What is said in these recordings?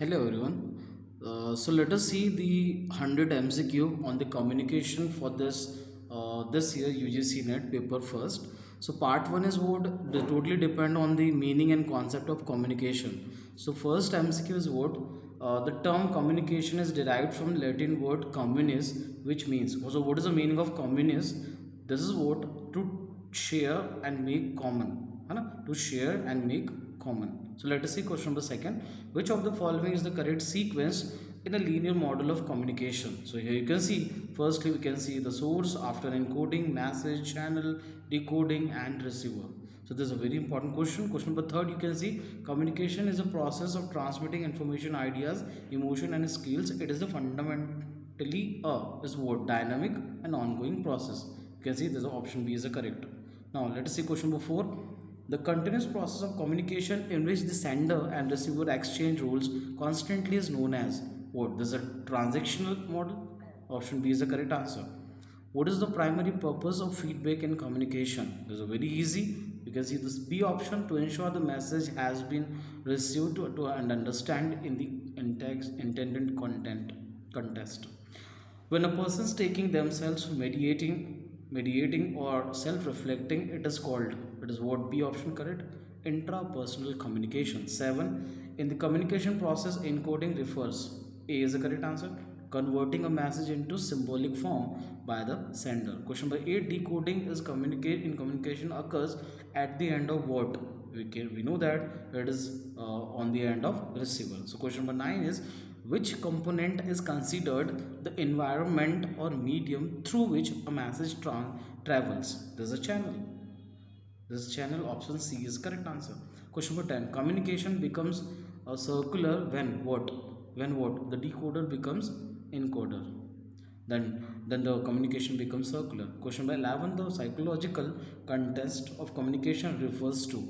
Hello everyone. So let us see the 100 MCQ on the communication for this year UGC NET paper first. So part 1 is what they totally depend on the meaning and concept of communication. So first MCQ is what the term communication is derived from Latin word communis, which means, so what is the meaning of communis? This is what to share and make common, है ना? To share and make common. So let us see question number second. Which of the following is the correct sequence in a linear model of communication? So here you can see, firstly we can see the source, after encoding, message, channel, decoding and receiver. So this is a very important question. Question number third, you can see communication is a process of transmitting information, ideas, emotion and skills. It is a fundamentally is what dynamic and ongoing process. You can see this option B is the correct. Now let us see question number 4. The continuous process of communication in which the sender and receiver exchange roles constantly is known as what? This is a transactional model. Option B is the correct answer. What is the primary purpose of feedback in communication? This is very easy. You can see this B option, to ensure the message has been received to and understand in the intended context. When a person is taking themselves mediating or self-reflecting, it is called, it is what B option correct? Intrapersonal communication. 7. In the communication process, encoding refers, A is the correct answer, converting a message into symbolic form by the sender. Question number 8, decoding is communication occurs at the end of what? We know that it is on the end of receiver. So question number 9 is, which component is considered the environment or medium through which a message travels? There's a channel. This channel, option C is correct answer. Question number 10. Communication becomes a circular when what? When what? The decoder becomes encoder. Then the communication becomes circular. Question number 11. The psychological context of communication refers to.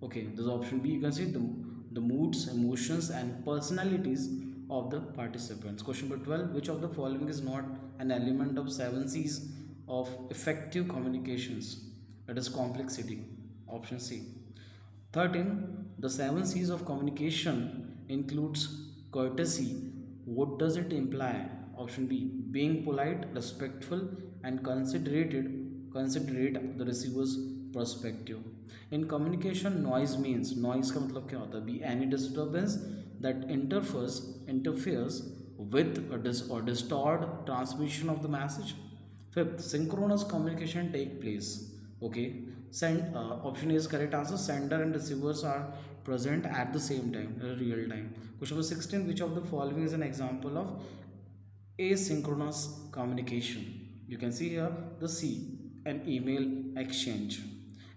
Okay, this is option B. You can see the moods, emotions, and personalities of the participants. Question number 12. Which of the following is not an element of 7 C's of effective communications? It is complexity. Option C. 13. The 7 C's of communication includes courtesy. What does it imply? Option B. Being polite, respectful, and considerate the receiver's perspective. In communication, noise means, noise का मतलब क्या होता है? Be any disturbance that interferes with or distort transmission of the message. Fifth, synchronous communication take place. Okay, option A is correct answer. Sender and receivers are present at the same time, real time. Question number 16. Which of the following is an example of asynchronous communication? You can see here the C, an email exchange.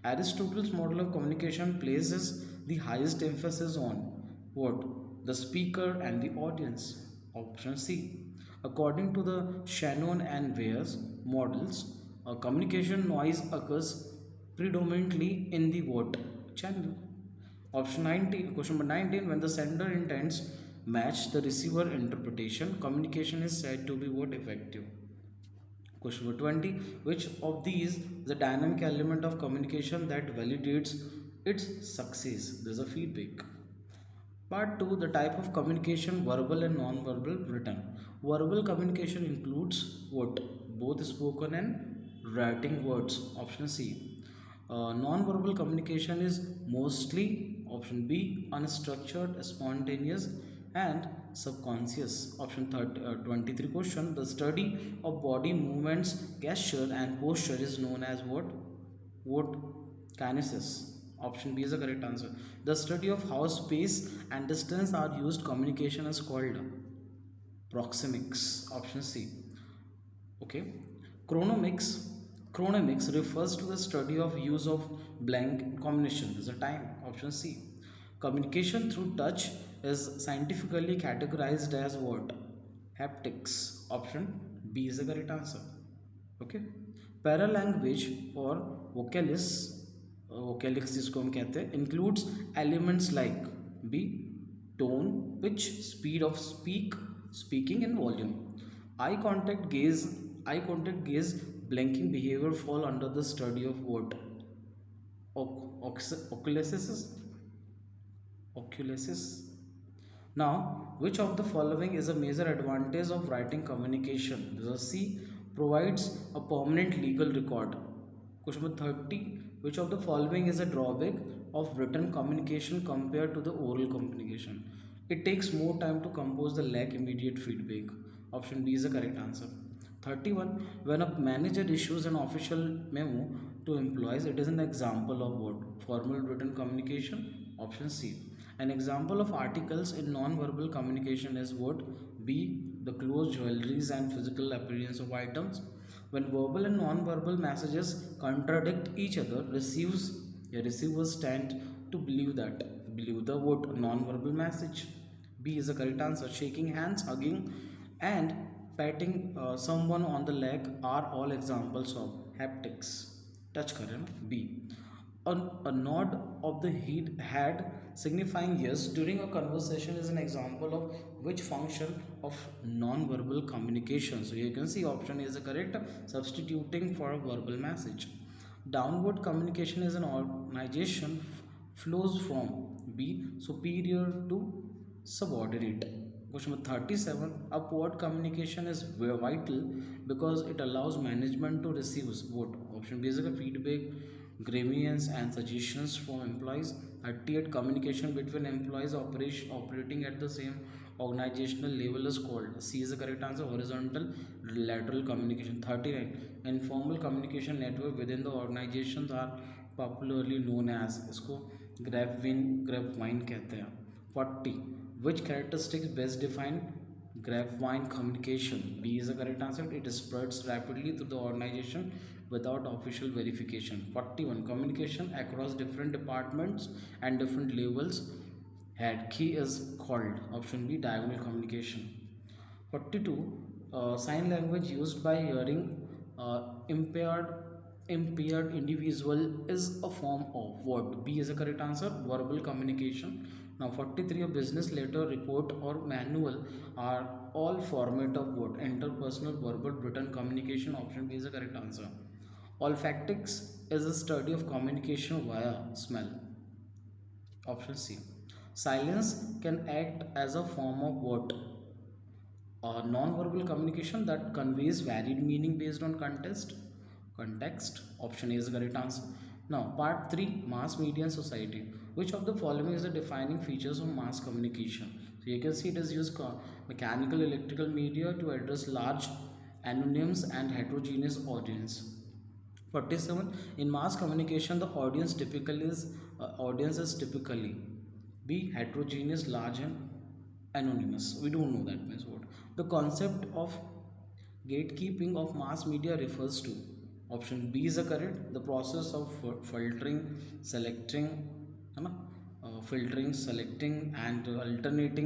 Aristotle's model of communication places the highest emphasis on what? The speaker and the audience. Option C. According to the Shannon and Ware's models, a communication noise occurs predominantly in the what? Channel. Option 19, question number 19, when the sender intends match the receiver interpretation, communication is said to be what? Effective. Question number 20, which of these is a dynamic element of communication that validates its success? There's a feedback. Part 2, the type of communication, verbal and non-verbal written. Verbal communication includes what? Both spoken and writing words. Option C. Non-verbal communication is mostly, option B, unstructured, spontaneous and subconscious. Option 23 question, the study of body movements, gesture and posture is known as what? What? Kinesis. Option B is the correct answer. The study of how space and distance are used communication is called proxemics. Option C. Okay. Chronomics. Chronomics refers to the study of use of blank combination. There's a time. Option C. Communication through touch is scientifically categorized as what? Haptics. Option B is the correct answer. Okay. Paralanguage or vocalics, vocalics जिसको हम कहते हैं, includes elements like B, tone, pitch, speed of speaking and volume. Eye contact, gaze, blinking behavior fall under the study of what? Oculesis, oculesis. Now, which of the following is a major advantage of writing communication? The C provides a permanent legal record. Question number 30. Which of the following is a drawback of written communication compared to the oral communication? It takes more time to compose the lack immediate feedback. Option B is the correct answer. 31. When a manager issues an official memo to employees, it is an example of what? Formal written communication? Option C. An example of articles in non-verbal communication is what? B. The clothes, jewelries, and physical appearance of items. When verbal and non-verbal messages contradict each other, receivers tend to believe the what? Non-verbal message. B is the correct answer. Shaking hands, hugging, and patting someone on the leg are all examples of haptics. Touch करें B. A nod of the head signifying yes during a conversation is an example of which function of non-verbal communication. So you can see option is the correct, substituting for a verbal message. Downward communication is an organization flows from B superior to subordinate. Question number 37. Upward communication is vital because it allows management to receive what? Option B is a feedback, grievance, and suggestions from employees. 38. Communication between employees operating at the same organizational level is called. C is the correct answer. Horizontal lateral communication. 39. Informal communication network within the organizations are popularly known as इसको grapevine कहते हैं. 40. Which characteristics best define grapevine communication? B is the correct answer. It spreads rapidly through the organization without official verification. 41. Communication across different departments and different levels had key is called. Option B, diagonal communication. 42. Sign language used by hearing uh, impaired impaired individual is a form of what? B is the correct answer. Verbal communication. Now 43. A business letter, report, or manual are all format of what? Interpersonal verbal written communication. Option B is the correct answer. Olfactics is a study of communication via smell. Option C. Silence can act as a form of what? Non-verbal communication that conveys varied meaning based on context. Option A is the correct answer. Now part 3, mass media and society. Which of the following is the defining features of mass communication? So you can see it is used mechanical electrical media to address large anonymous and heterogeneous audience. 47. In mass communication, the audience is typically be heterogeneous, large, and anonymous. We don't know that means what. The concept of gatekeeping of mass media refers to. Option B is the correct. The process of filtering, selecting, है ना? Filtering, selecting, and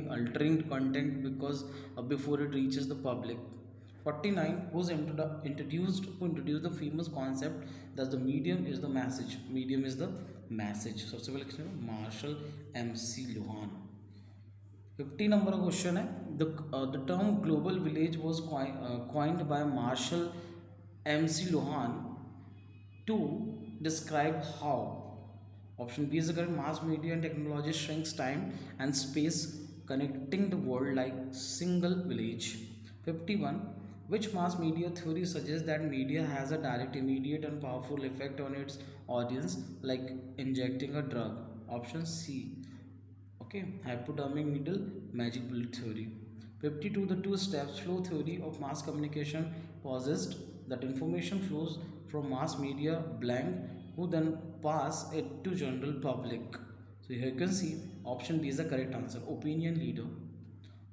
altering content because before it reaches the public. 49. Who introduced the famous concept that the medium is the message. Medium is the message. सबसे पहले किसने? Marshall MC Lohan. 50 number question है. The term global village was coined by Marshall MC Lohan to describe how. Option B is the correct. Mass media and technology shrinks time and space, connecting the world like single village. 51. Which mass media theory suggests that media has a direct, immediate, and powerful effect on its audience, like injecting a drug? Option C. Okay, hypodermic needle magic bullet theory. 52. The two steps flow theory of mass communication posits that information flows from mass media blank who then pass it to general public. So here you can see option B is the correct answer. Opinion leader.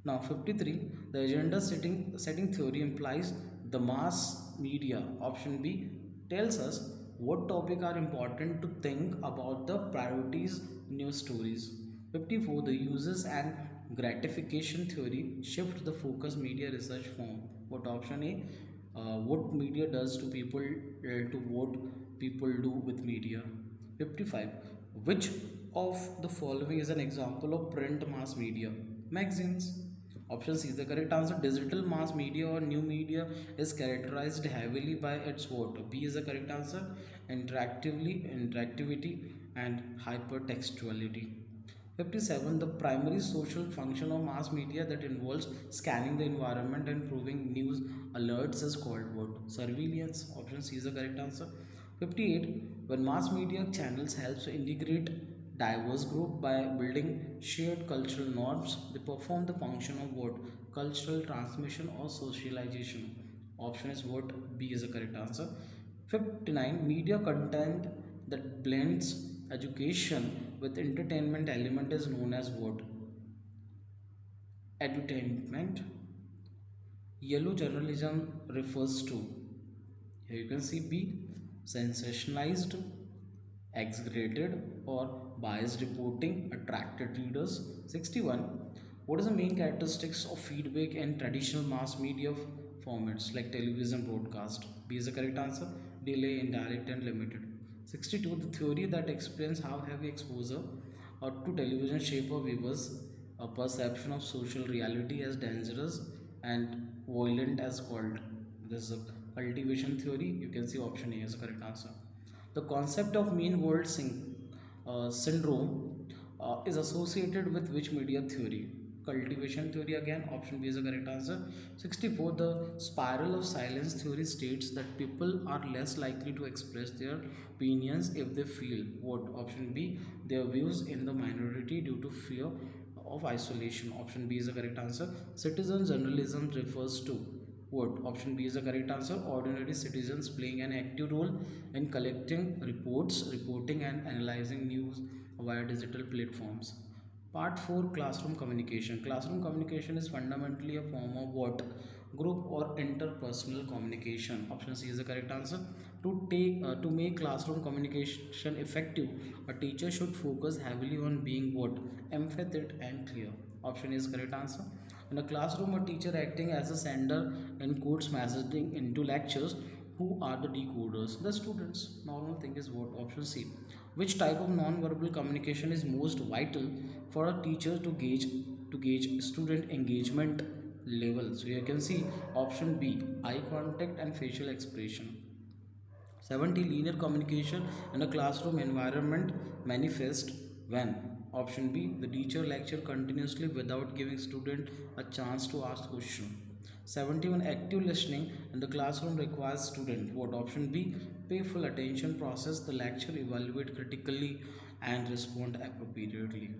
Now 53. The agenda setting theory implies the mass media. Option B tells us what topic are important to think about the priorities news stories. 54. The uses and gratification theory shift the focus media research from. What? Option A, what media does to people to what people do with media. 55. Which of the following is an example of print mass media? Magazines. Option C is the correct answer. Digital mass media or new media is characterized heavily by its what? B is the correct answer. Interactivity and hypertextuality. 57. The primary social function of mass media that involves scanning the environment and proving news alerts is called what? Surveillance. Option C is the correct answer. 58. When mass media channels helps to integrate diverse group by building shared cultural norms, they perform the function of what? Cultural transmission or socialization. Option is what? B is the correct answer. 59. Media content that blends education with entertainment element is known as what? Edutainment. Yellow journalism refers to, here you can see B, sensationalized, exaggerated or biased reporting attracted readers. 61. What is the main characteristics of feedback in traditional mass media formats like television broadcast? B is the correct answer. Delay, indirect and limited. 62. The theory that explains how heavy exposure to television shape a viewer's perception of social reality as dangerous and violent as called. This is a cultivation theory. You can see option A is the correct answer. The concept of mean world syndrome is associated with which media theory? Cultivation theory again, option B is the correct answer. 64. The spiral of silence theory states that people are less likely to express their opinions if they feel what? Option B, their views in the minority due to fear of isolation. Option B is the correct answer. Citizen journalism refers to what? Option B is the correct answer. Ordinary citizens playing an active role in collecting reports, reporting and analyzing news via digital platforms. Part 4, classroom communication. Classroom communication is fundamentally a form of what? Group or interpersonal communication. Option C is the correct answer. To make classroom communication effective, a teacher should focus heavily on being what? Empathetic and clear. Option is correct answer. In a classroom, a teacher acting as a sender encodes messaging into lectures. Who are the decoders? The students. Normal thing is what? Option C. Which type of non-verbal communication is most vital for a teacher to gauge student engagement level? So you can see option B, eye contact and facial expression. 70. Linear communication in a classroom environment manifest when? Option B, the teacher lecture continuously without giving student a chance to ask question. 71. Active listening in the classroom requires student what? Option B, pay full attention, process the lecture, evaluate critically and respond appropriately.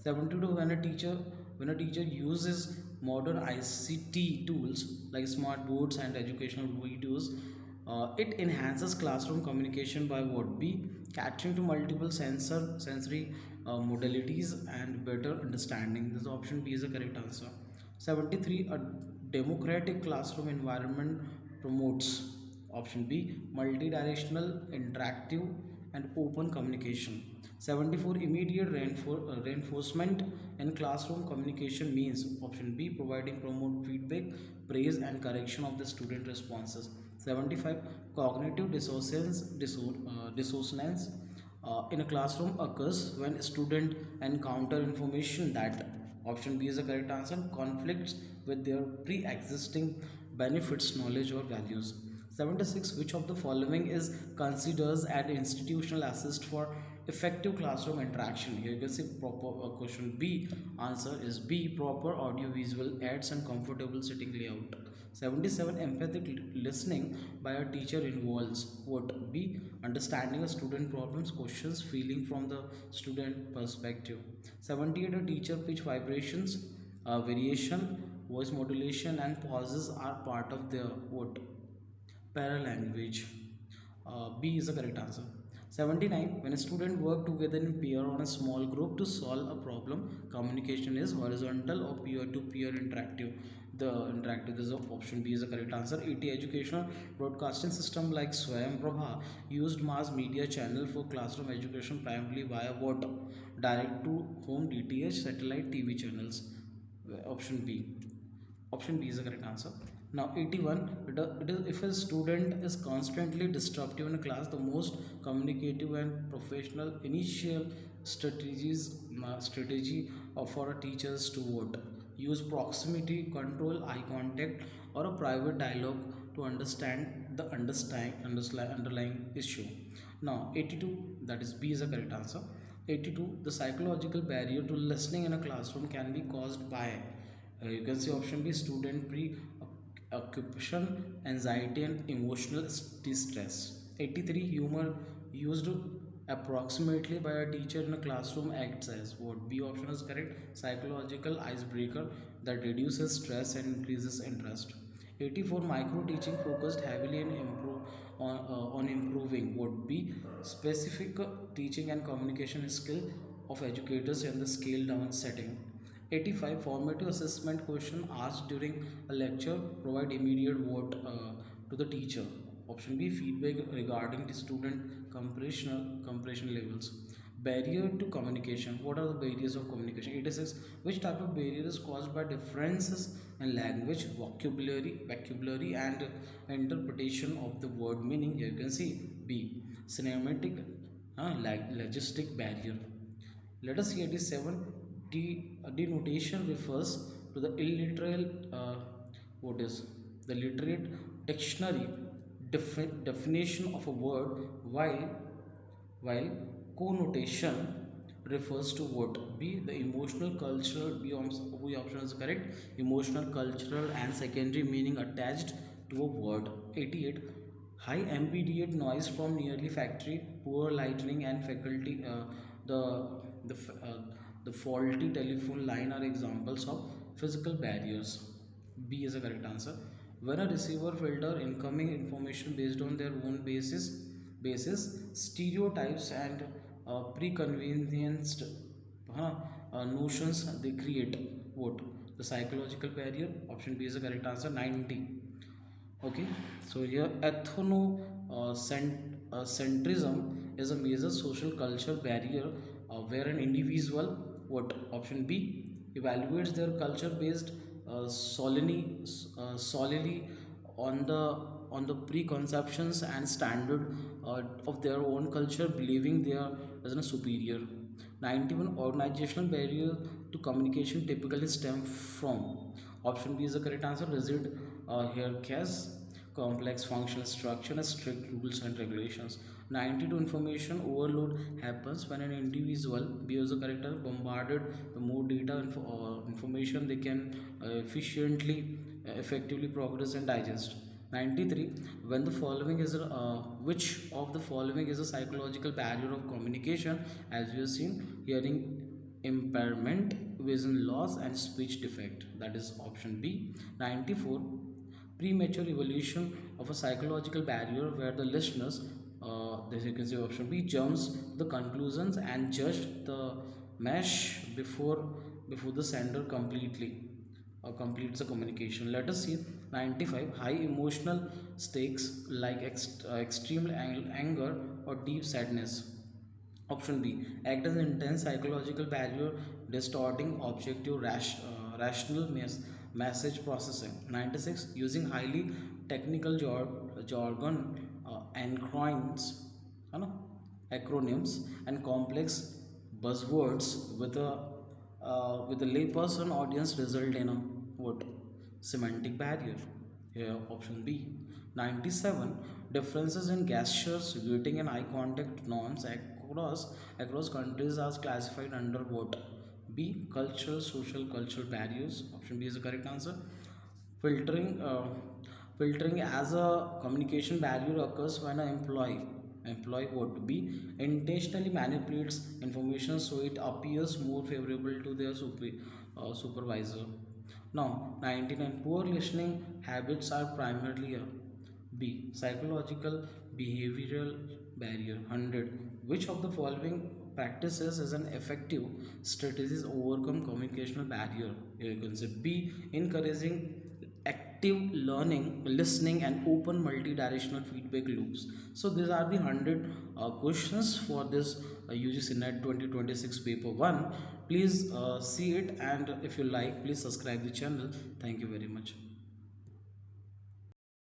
72. When a teacher uses modern ICT tools like smart boards and educational videos, it enhances classroom communication by what? B, catching to multiple sensory modalities and better understanding. This option B is the correct answer. 73. A democratic classroom environment promotes, option B, multidirectional, interactive and open communication. 74. Immediate reinforcement in classroom communication means, option B, providing promote feedback, praise and correction of the student responses. 75. Cognitive dissonance in a classroom occurs when a student encounter information that, option B is the correct answer, conflicts with their pre-existing benefits, knowledge or values. 76. Which of the following is considers an institutional assist for effective classroom interaction? Here you can see proper question B. Answer is B, proper audio visual aids and comfortable sitting layout. 77. Empathic listening by a teacher involves what? B, understanding a student problems, questions, feeling from the student perspective. 78. A teacher pitch vibrations, variation, voice modulation and pauses are part of their what? Paralanguage. B is the correct answer. 79. When a student work together in peer on a small group to solve a problem, communication is horizontal or peer-to-peer interactive. The interactive, this is option B is the correct answer. 80. Educational broadcasting system like Swayam Prabha used mass media channel for classroom education primarily via what? Direct to home DTH satellite TV channels. Option B. Option B is the correct answer. Now 81, if a student is constantly disruptive in a class, the most communicative and professional initial strategy for a teachers to what? Use proximity control, eye contact or a private dialogue to understand the underlying issue. Now 82, that is B is the correct answer. 82, the psychological barrier to listening in a classroom can be caused by, you can see option B, student preoccupation, anxiety, and emotional distress. 83, humor used approximately by a teacher in a classroom acts as what? B option is correct, psychological icebreaker that reduces stress and increases interest. 84, micro teaching focused heavily on improving would be specific teaching and communication skill of educators in the scale down setting. 85, formative assessment question asked during a lecture provide immediate vote to the teacher. Option B, feedback regarding the student comprehension levels. Barrier to communication. What are the barriers of communication? 86, which type of barrier is caused by differences in language, vocabulary and interpretation of the word meaning? Here you can see B, cinematic logistic barrier. Let us see 87. Denotation refers to the illiterate, what is the literate dictionary definition of a word, while connotation refers to what? B, the emotional cultural, B option is correct, emotional cultural and secondary meaning attached to a word. 88, high ambient noise from nearly factory, poor lighting and faculty, the the f- uh, the faulty telephone line are examples of physical barriers. B is a correct answer. When a receiver filter incoming information based on their own basis stereotypes and preconvenienced notions, they create what? The psychological barrier. Option B is the correct answer. 90. Okay, so here centrism is a major social culture barrier where an individual, what? Option B, evaluates their culture based solely on the preconceptions and standard of their own culture, believing they are as a superior. 91, organizational barrier to communication typically stem from. Option B is the correct answer. Rigid hierarchies, complex functional structure, and strict rules and regulations. 92, information overload happens when an individual, B is the correct answer, bombarded the more data information they can efficiently, effectively progress and digest. 93, when the following is which of the following is a psychological barrier of communication? As we have seen, hearing impairment, vision loss, and speech defect. That is option B. 94, premature evolution of a psychological barrier where the listeners, this you can say option B, jumps to the conclusions and judge the mesh before the sender completes the communication. Let us see 95, high emotional stakes like extreme anger or deep sadness. Option B, act as an intense psychological barrier, distorting objective rational message processing. 96, using highly technical jargon, acronyms, है ना? Acronyms and complex buzzwords with a layperson audience result in a what? Semantic barrier. Here, option B. 97, differences in gestures, greeting, and eye contact norms across countries are classified under what? B. Cultural, social, cultural barriers. Option B is the correct answer. Filtering, filtering as a communication barrier occurs when an employee would be intentionally manipulates information so it appears more favorable to their supervisor. Now, 99, poor listening habits are primarily a B, psychological behavioral barrier. 100, which of the following practices is an effective strategies to overcome communicational barrier? Here you can say B, encouraging active learning, listening, and open multi-directional feedback loops. So these are the 100 questions for this UGC NET 2026 paper 1. Please see it, and if you like, please subscribe the channel. Thank you very much.